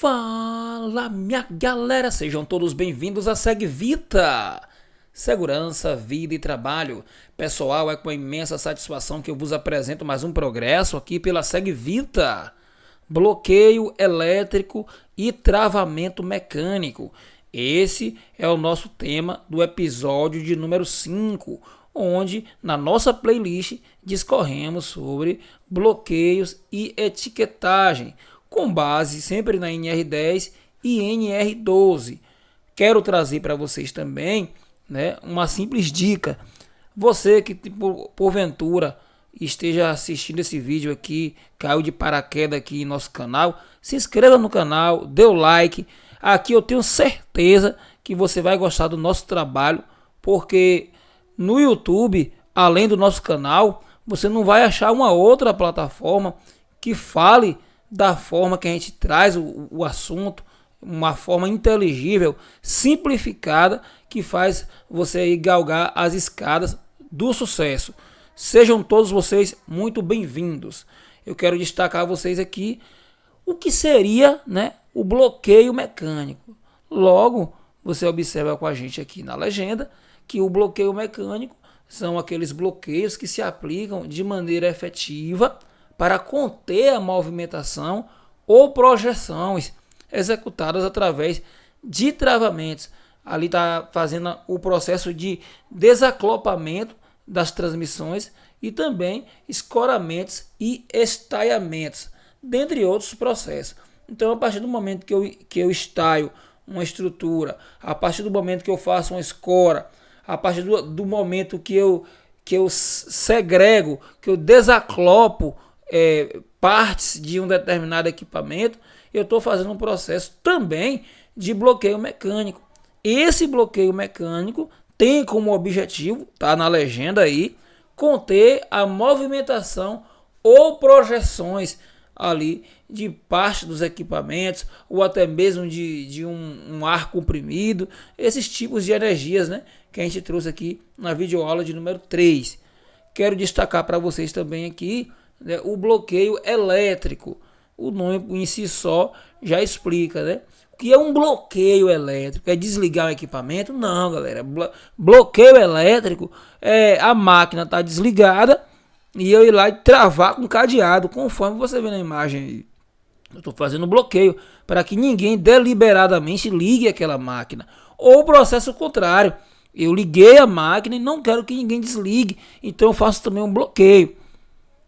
Fala, minha galera, sejam todos bem-vindos a SegVita, Segurança, Vida e Trabalho. Pessoal, é com imensa satisfação que eu vos apresento mais um progresso aqui pela SegVita. Bloqueio elétrico e travamento mecânico. Esse é o nosso tema do episódio de número 5, onde na nossa playlist discorremos sobre bloqueios e etiquetagem, com base sempre na NR10 e NR12. Quero trazer para vocês também, uma simples dica. Você que porventura esteja assistindo esse vídeo aqui, caiu de paraquedas aqui em nosso canal, se inscreva no canal, dê o like. Aqui eu tenho certeza que você vai gostar do nosso trabalho, porque no YouTube, além do nosso canal, você não vai achar uma outra plataforma que fale da forma que a gente traz o assunto, uma forma inteligível, simplificada, que faz você aí galgar as escadas do sucesso. Sejam todos vocês muito bem-vindos. Eu quero destacar a vocês aqui o que seria, o bloqueio mecânico. Logo, você observa com a gente aqui na legenda que o bloqueio mecânico são aqueles bloqueios que se aplicam de maneira efetiva para conter a movimentação ou projeções executadas através de travamentos. Ali está fazendo o processo de desacoplamento das transmissões e também escoramentos e estaiamentos, dentre outros processos. Então, a partir do momento que eu estaio uma estrutura, a partir do momento que eu faço uma escora, a partir do momento que eu segrego, que eu desaclopo partes de um determinado equipamento, eu estou fazendo um processo também de bloqueio mecânico. Esse bloqueio mecânico tem como objetivo, tá na legenda aí, conter a movimentação ou projeções ali de parte dos equipamentos, ou até mesmo de um ar comprimido, esses tipos de energias, que a gente trouxe aqui na videoaula de número 3. Quero destacar para vocês também aqui o bloqueio elétrico. O nome em si só já explica, O que é um bloqueio elétrico? É desligar o equipamento? Não, galera. Bloqueio elétrico é a máquina tá desligada e eu ir lá e travar com cadeado, conforme você vê na imagem aí. Eu estou fazendo bloqueio para que ninguém deliberadamente ligue aquela máquina. Ou o processo contrário. Eu liguei a máquina e não quero que ninguém desligue, então eu faço também um bloqueio,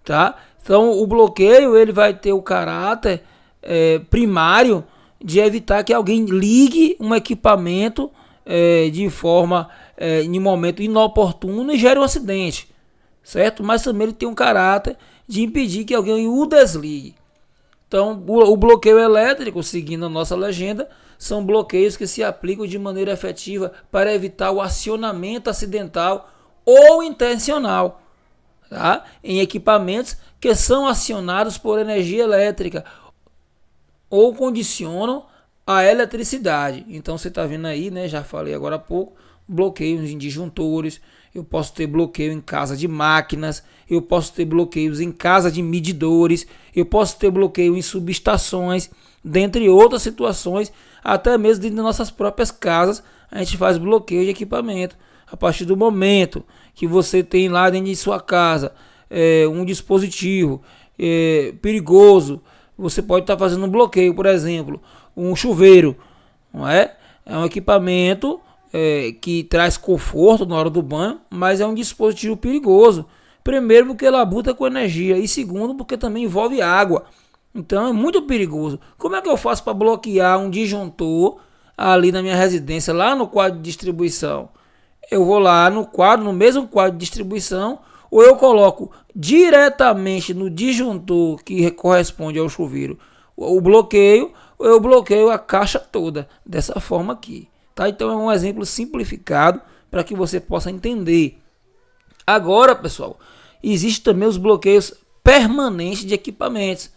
tá? Então o bloqueio ele vai ter o caráter primário de evitar que alguém ligue um equipamento de forma em momento inoportuno e gere um acidente, certo? Mas também ele tem um caráter de impedir que alguém o desligue. Então o bloqueio elétrico, seguindo a nossa legenda, são bloqueios que se aplicam de maneira efetiva para evitar o acionamento acidental ou intencional, tá? Em equipamentos que são acionados por energia elétrica ou condicionam a eletricidade. Então você está vendo aí, já falei agora há pouco, bloqueios em disjuntores, eu posso ter bloqueio em casa de máquinas, eu posso ter bloqueios em casa de medidores, eu posso ter bloqueio em subestações, dentre outras situações, até mesmo dentro das nossas próprias casas, a gente faz bloqueio de equipamento. A partir do momento que você tem lá dentro de sua casa um dispositivo perigoso, você pode estar fazendo um bloqueio, por exemplo, um chuveiro, não é? É um equipamento que traz conforto na hora do banho, mas é um dispositivo perigoso. Primeiro, porque ele labuta com energia, e segundo, porque também envolve água. Então é muito perigoso. Como é que eu faço para bloquear um disjuntor ali na minha residência, lá no quadro de distribuição? Eu vou lá no mesmo quadro de distribuição, ou eu coloco diretamente no disjuntor que corresponde ao chuveiro o bloqueio, ou eu bloqueio a caixa toda, dessa forma aqui. Tá? Então é um exemplo simplificado para que você possa entender. Agora, pessoal, existem também os bloqueios permanentes de equipamentos.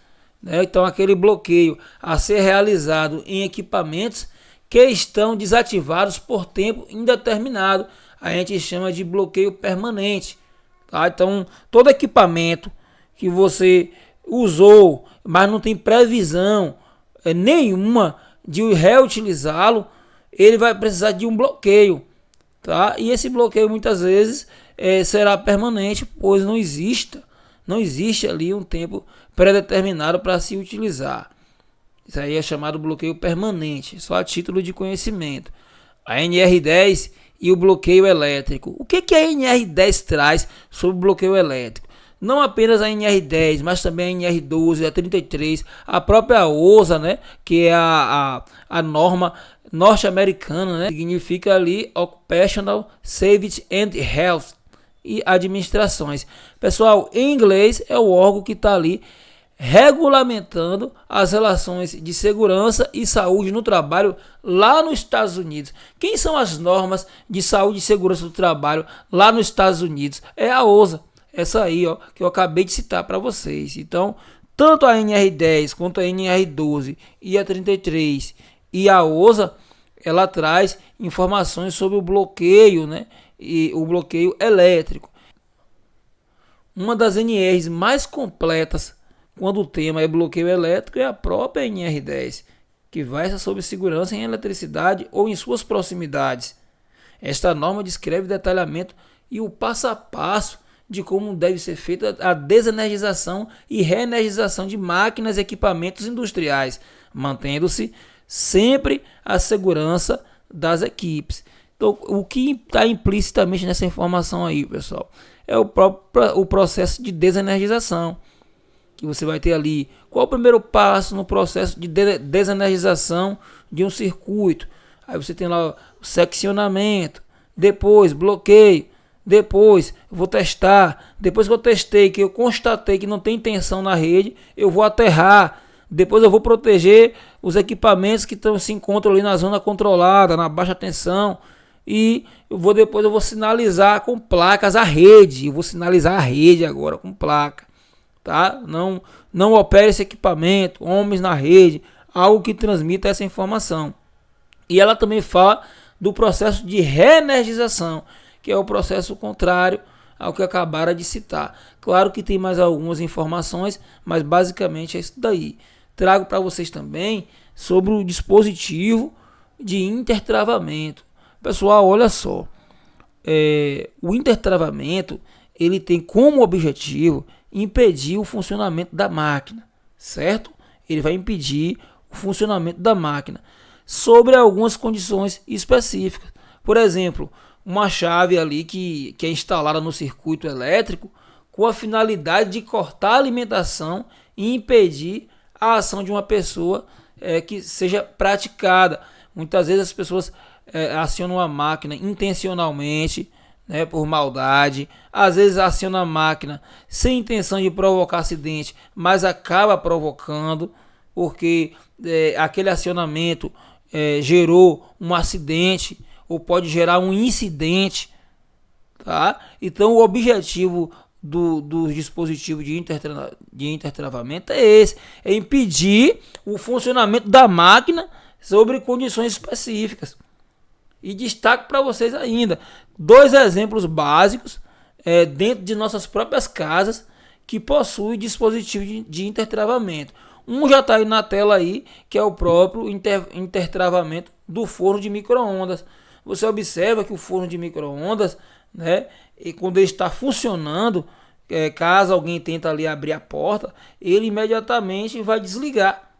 Então aquele bloqueio a ser realizado em equipamentos que estão desativados por tempo indeterminado, a gente chama de bloqueio permanente, tá? Então todo equipamento que você usou, mas não tem previsão nenhuma de reutilizá-lo, ele vai precisar de um bloqueio, tá? E esse bloqueio muitas vezes será permanente, pois não existe ali um tempo pré-determinado para se utilizar. Isso aí é chamado bloqueio permanente, só a título de conhecimento. A NR10 e o bloqueio elétrico. O que a NR10 traz sobre o bloqueio elétrico? Não apenas a NR10, mas também a NR12, a 33, a própria OSA, né, que é a norma norte-americana, né, significa ali Occupational Safety and Health e administrações. Pessoal, em inglês é o órgão que está ali regulamentando as relações de segurança e saúde no trabalho lá nos Estados Unidos. Quem são as normas de saúde e segurança do trabalho lá nos Estados Unidos? É a OSA, essa aí, ó, que eu acabei de citar para vocês. Então, tanto a NR10 quanto a NR12 e a 33 e a OSA, ela traz informações sobre o bloqueio, né, e o bloqueio elétrico. Uma das NRs mais completas quando o tema é bloqueio elétrico é a própria NR10, que versa sobre segurança em eletricidade ou em suas proximidades. Esta norma descreve detalhamento e o passo a passo de como deve ser feita a desenergização e reenergização de máquinas e equipamentos industriais, mantendo-se sempre a segurança das equipes. Então, o que está implicitamente nessa informação aí, pessoal, é o processo de desenergização, que você vai ter ali. Qual o primeiro passo no processo de desenergização de um circuito? Aí você tem lá o seccionamento, depois bloqueio, depois eu vou testar, depois que eu testei, que eu constatei que não tem tensão na rede, eu vou aterrar, depois eu vou proteger os equipamentos que se encontram ali na zona controlada, na baixa tensão, e depois eu vou sinalizar com placas a rede, eu vou sinalizar a rede agora com placa. Tá? Não opere esse equipamento, homens na rede, algo que transmita essa informação. E ela também fala do processo de reenergização, que é o processo contrário ao que acabaram de citar. Claro que tem mais algumas informações, mas basicamente é isso daí. Trago para vocês também sobre o dispositivo de intertravamento. Pessoal, olha só, o intertravamento ele tem como objetivo impedir o funcionamento da máquina, certo? Ele vai impedir o funcionamento da máquina sobre algumas condições específicas. Por exemplo, uma chave ali que é instalada no circuito elétrico com a finalidade de cortar a alimentação e impedir a ação de uma pessoa que seja praticada. Muitas vezes as pessoas acionam a máquina intencionalmente, né, por maldade, às vezes aciona a máquina sem intenção de provocar acidente, mas acaba provocando, porque aquele acionamento gerou um acidente ou pode gerar um incidente, tá? Então o objetivo do dispositivo de intertravamento é esse, é impedir o funcionamento da máquina sobre condições específicas. E destaco para vocês ainda 2 exemplos básicos dentro de nossas próprias casas que possuem dispositivo de intertravamento. Um já está aí na tela aí, que é o próprio intertravamento do forno de micro-ondas. Você observa que o forno de micro-ondas, né, e quando ele está funcionando, caso alguém tente ali abrir a porta, ele imediatamente vai desligar,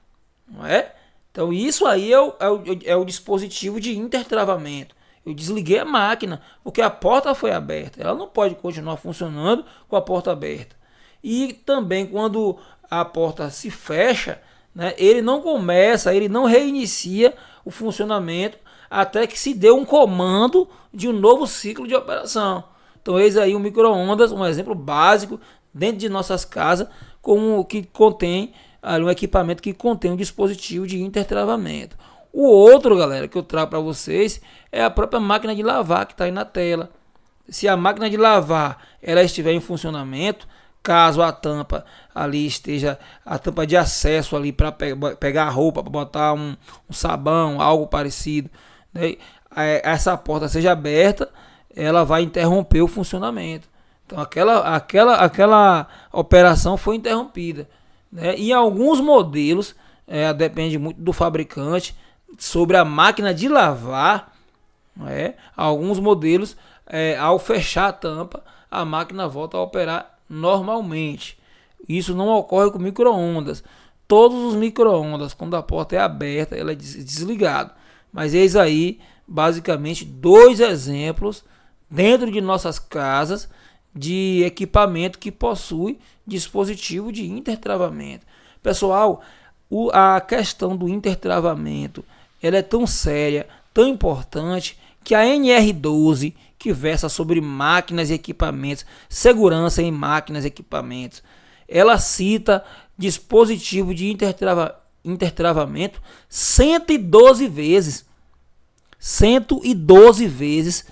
não é? Então isso aí é o dispositivo de intertravamento. Eu desliguei a máquina porque a porta foi aberta. Ela não pode continuar funcionando com a porta aberta. E também quando a porta se fecha, né, ele não reinicia o funcionamento até que se dê um comando de um novo ciclo de operação. Então eis aí o micro-ondas, um exemplo básico dentro de nossas casas, como que contém um equipamento que contém um dispositivo de intertravamento. O outro, galera, que eu trago para vocês é a própria máquina de lavar que está aí na tela. Se a máquina de lavar ela estiver em funcionamento, caso a tampa ali esteja, a tampa de acesso ali para pegar a roupa, para botar um sabão, algo parecido, né, essa porta seja aberta, ela vai interromper o funcionamento. Então aquela operação foi interrompida. Né? Em alguns modelos depende muito do fabricante, sobre a máquina de lavar. Alguns modelos, ao fechar a tampa, a máquina volta a operar normalmente. Isso não ocorre com micro-ondas. Todos os micro-ondas, quando a porta é aberta, ela é desligado. Mas eis aí, basicamente, 2 exemplos dentro de nossas casas de equipamento que possui dispositivo de intertravamento. Pessoal, a questão do intertravamento, ela é tão séria, tão importante, que a NR12, que versa sobre máquinas e equipamentos, segurança em máquinas e equipamentos, ela cita dispositivo de intertravamento 112 vezes. 112 vezes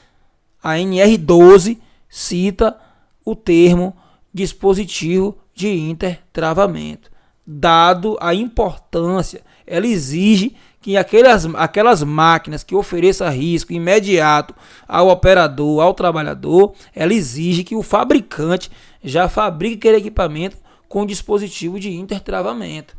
a NR12 cita o termo dispositivo de intertravamento. Dado a importância, ela exige que aquelas máquinas que ofereçam risco imediato ao operador, ao trabalhador, ela exige que o fabricante já fabrique aquele equipamento com dispositivo de intertravamento.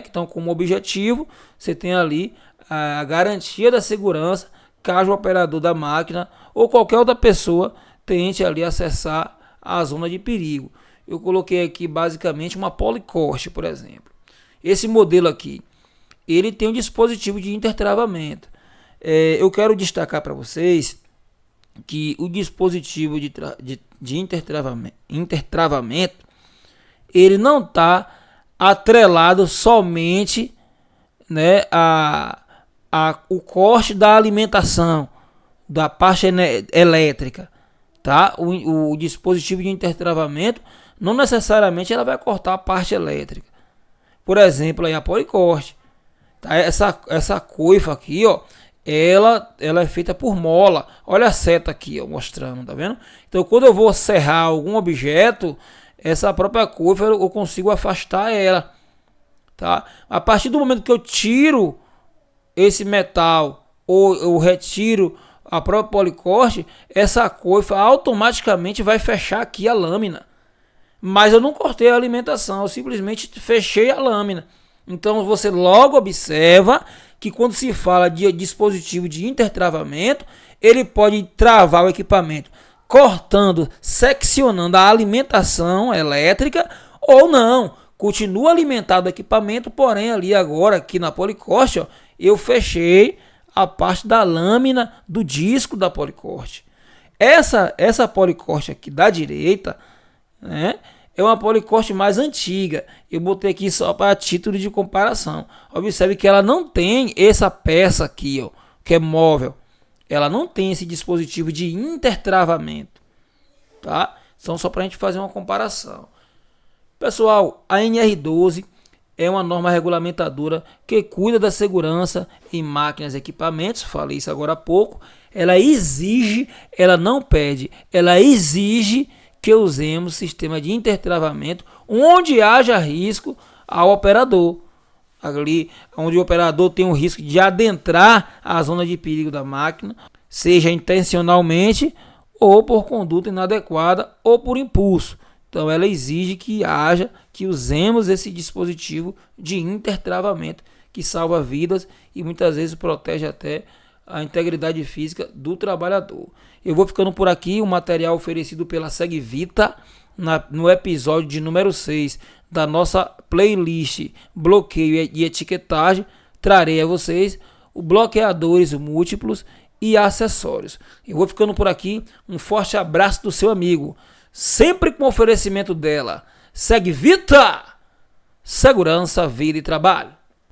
Então, como objetivo, você tem ali a garantia da segurança, caso o operador da máquina ou qualquer outra pessoa tente ali acessar a zona de perigo. Eu coloquei aqui basicamente uma Polycorte, por exemplo. Esse modelo aqui, ele tem um dispositivo de intertravamento. Eu quero destacar para vocês que o dispositivo de intertravamento, ele não está atrelado somente, o corte da alimentação, da parte elétrica. Tá? O dispositivo de intertravamento não necessariamente ela vai cortar a parte elétrica. Por exemplo, aí a Polycorte, tá? Essa coifa aqui, ó, ela é feita por mola. Olha a seta aqui, ó, mostrando, tá vendo? Então, quando eu vou serrar algum objeto, essa própria coifa eu consigo afastar ela, tá? A partir do momento que eu tiro esse metal ou eu retiro a própria Polycorte, essa coifa automaticamente vai fechar aqui a lâmina. Mas eu não cortei a alimentação, eu simplesmente fechei a lâmina. Então você logo observa que quando se fala de dispositivo de intertravamento, ele pode travar o equipamento cortando, seccionando a alimentação elétrica, ou não, continua alimentado o equipamento, porém ali agora aqui na Polycorte, ó, eu fechei a parte da lâmina do disco da Polycorte. Essa Polycorte aqui da direita, é uma Polycorte mais antiga. Eu botei aqui só para título de comparação. Observe que ela não tem essa peça aqui, ó, que é móvel. Ela não tem esse dispositivo de intertravamento, tá? Então só para a gente fazer uma comparação. Pessoal, a NR12 é uma norma regulamentadora que cuida da segurança em máquinas e equipamentos. Falei isso agora há pouco. Ela exige, ela não pede, ela exige que usemos sistema de intertravamento onde haja risco ao operador. Ali onde o operador tem o risco de adentrar a zona de perigo da máquina, seja intencionalmente ou por conduta inadequada ou por impulso. Então ela exige que usemos esse dispositivo de intertravamento que salva vidas e muitas vezes protege até a integridade física do trabalhador. Eu vou ficando por aqui, o material oferecido pela SegVita no episódio de número 6 da nossa playlist Bloqueio e Etiquetagem. Trarei a vocês os bloqueadores múltiplos e acessórios. Eu vou ficando por aqui, um forte abraço do seu amigo, sempre com oferecimento dela, SegVita, segurança, vida e trabalho.